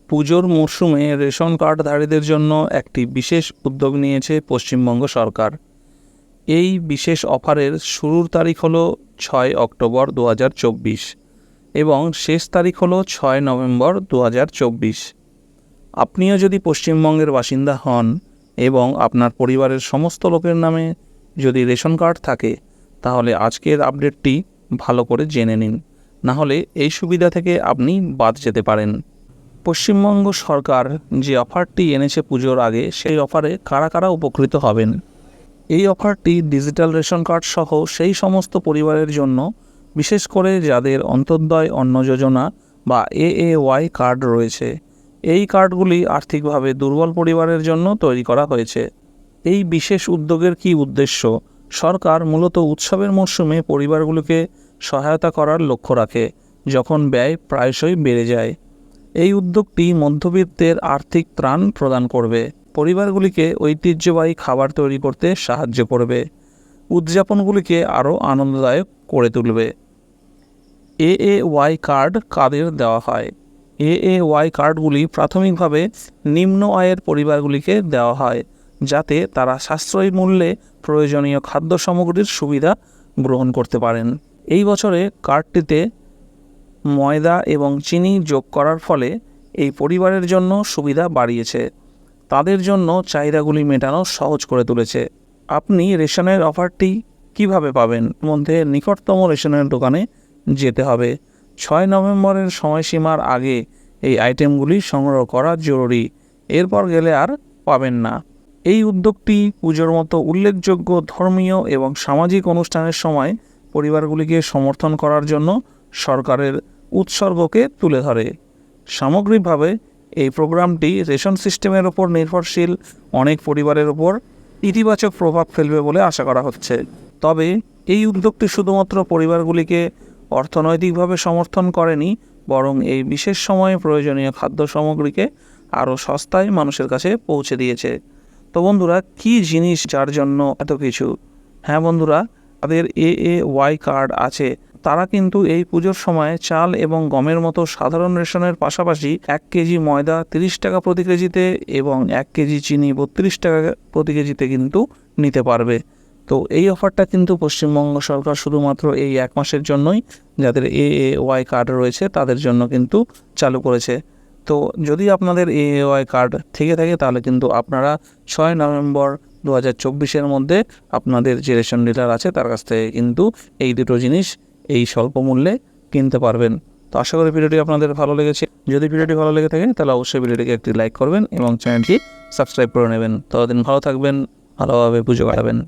পুজোর মরশুমে রেশন কার্ডধারীদের জন্য একটি বিশেষ উদ্যোগ নিয়েছে পশ্চিমবঙ্গ সরকার। এই বিশেষ অফারের শুরুর তারিখ হলো 6 অক্টোবর 2024 এবং শেষ তারিখ হলো 6 নভেম্বর 2024। আপনিও যদি পশ্চিমবঙ্গের বাসিন্দা হন এবং আপনার পরিবারের সমস্ত লোকের নামে যদি রেশন কার্ড থাকে, তাহলে আজকের আপডেটটি ভালো করে জেনে নিন, নাহলে এই সুবিধা থেকে আপনি বাদ যেতে পারেন। পশ্চিমবঙ্গ সরকার যে অফারটি এনেছে পুজোর আগে, সেই অফারে কারা কারা উপকৃত হবেন। এই অফারটি ডিজিটাল রেশন কার্ড সহ সেই সমস্ত পরিবারের জন্য, বিশেষ করে যাদের অন্তর্দয় অন্ন যোজনা বা AAY কার্ড রয়েছে। এই কার্ডগুলি আর্থিকভাবে দুর্বল পরিবারের জন্য তৈরি করা হয়েছে। এই বিশেষ উদ্যোগের কী উদ্দেশ্য? সরকার মূলত উৎসবের মরশুমে পরিবারগুলোকে সহায়তা করার লক্ষ্য রাখে, যখন ব্যয় প্রায়শই বেড়ে যায়। এই উদ্যোগটি মধ্যবিত্তের আর্থিক ত্রাণ প্রদান করবে, পরিবারগুলিকে ঐতিহ্যবাহী খাবার তৈরি করতে সাহায্য করবে, উদযাপনগুলিকে আরও আনন্দদায়ক করে তুলবে। AAY কার্ড কাদের দেওয়া হয়? AAY কার্ডগুলি প্রাথমিকভাবে নিম্ন আয়ের পরিবারগুলিকে দেওয়া হয়, যাতে তারা সাশ্রয়ী মূল্যে প্রয়োজনীয় খাদ্য সামগ্রীর সুবিধা গ্রহণ করতে পারেন। এই বছরে কার্ডটিতে ময়দা এবং চিনি যোগ করার ফলে এই পরিবারের জন্য সুবিধা বাড়িয়েছে, তাদের জন্য চাহিদাগুলি মেটানো সহজ করে তুলেছে। আপনি রেশনের অফারটি কিভাবে পাবেন? মধ্যে নিকটতম রেশনের দোকানে যেতে হবে। 6 নভেম্বরের সময়সীমার আগে এই আইটেমগুলি সংগ্রহ করা জরুরি, এরপর গেলে আর পাবেন না। এই উদ্যোগটি পুজোর মতো উল্লেখযোগ্য ধর্মীয় এবং সামাজিক অনুষ্ঠানের সময় পরিবারগুলিকে সমর্থন করার জন্য সরকারের উৎসর্গকে তুলে ধরে। সামগ্রিকভাবে এই প্রোগ্রামটি রেশন সিস্টেমের ওপর নির্ভরশীল অনেক পরিবারের ওপর ইতিবাচক প্রভাব ফেলবে বলে আশা করা হচ্ছে। তবে এই উদ্যোগটি শুধুমাত্র পরিবারগুলিকে অর্থনৈতিকভাবে সমর্থন করেনি, বরং এই বিশেষ সময়ে প্রয়োজনীয় খাদ্য সামগ্রীকে আরও সস্তায় মানুষের কাছে পৌঁছে দিয়েছে। তো বন্ধুরা, কী জিনিস যার জন্য এত কিছু? হ্যাঁ বন্ধুরা, তাদের AAY কার্ড আছে, তারা কিন্তু এই পুজোর সময় চাল এবং গমের মতো সাধারণ রেশনের পাশাপাশি 1 কেজি ময়দা 30 টাকা প্রতি কেজিতে এবং 1 কেজি চিনি 32 টাকা প্রতি কেজিতে কিন্তু নিতে পারবে। তো এই অফারটা কিন্তু পশ্চিমবঙ্গ সরকার শুধুমাত্র এই 1 মাসের জন্যই, যাদের AAY কার্ড রয়েছে তাদের জন্য কিন্তু চালু করেছে। তো যদি আপনাদের AAY কার্ড থেকে থাকে, তাহলে কিন্তু আপনারা 6 নভেম্বর 2024-এর মধ্যে আপনাদের যে রেশন ডিলার আছে তার কাছ থেকে কিন্তু এই দুটো জিনিস এই স্বল্প মূল্যে কিনতে পারবেন। তো আশা করি ভিডিওটি আপনাদের ভালো লেগেছে। যদি ভিডিওটি ভালো লেগে থাকে, তাহলে অবশ্যই ভিডিওটিকে একটি লাইক করবেন এবং চ্যানেলটি সাবস্ক্রাইব করে নেবেন। ততদিন ভালো থাকবেন, ভালোভাবে পুজো কাটাবেন।